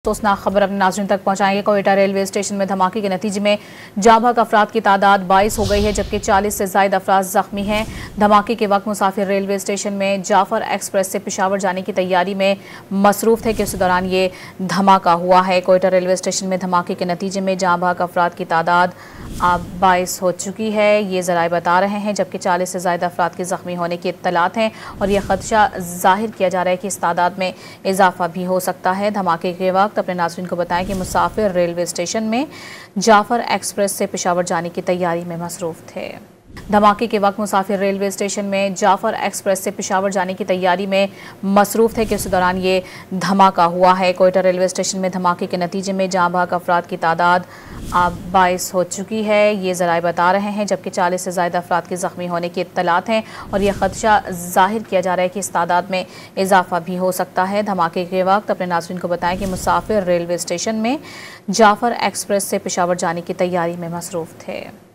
अफसोसनाक खबर अपने नाज़रीन तक पहुंचाएंगे। कोयटा रेलवे स्टेशन में धमाके के नतीजे में जाँ अफराद की तादाद 22 हो गई है, जबकि 40 से ज़ायद अफराद जख्मी हैं। धमाके के वक्त मुसाफिर रेलवे स्टेशन में जाफर एक्सप्रेस से पेशावर जाने की तैयारी में मसरूफ थे कि उस दौरान ये धमाका हुआ है। कोयटा रेलवे स्टेशन में धमाके के नतीजे में जाँ अफराद की तादाद 22 हो चुकी है, ये ज़राए बता रहे हैं, जबकि 40 से ज़ायद अफराद के ज़ख्मी होने की इत्तलात हैं और यह खदशा जाहिर किया जा रहा है कि इस तादाद में इजाफा भी हो सकता है। धमाके के वक्त अपने नाज़रीन को बताएं कि मुसाफिर रेलवे स्टेशन में जाफर एक्सप्रेस से पेशावर जाने की तैयारी में मसरूफ थे। धमाके के वक्त मुसाफिर रेलवे स्टेशन में जाफर एक्सप्रेस से पेशावर जाने की तैयारी में मसरूफ थे कि उस दौरान ये धमाका हुआ है। कोयटा रेलवे स्टेशन में धमाके के नतीजे में जाँ अफराद की तादाद 22 हो चुकी है, ये ज़राए बता रहे हैं, जबकि 40 से ज़ायद अफराद के ज़ख्मी होने की इत्तलात हैं और यह खदशा जाहिर किया जा रहा है कि इस तादाद में इजाफा भी हो सकता है। धमाके के वक्त अपने नाज़रीन को बताएं कि मुसाफिर रेलवे स्टेशन में जाफर एक्सप्रेस से पेशावर जाने की तैयारी में मसरूफ थे।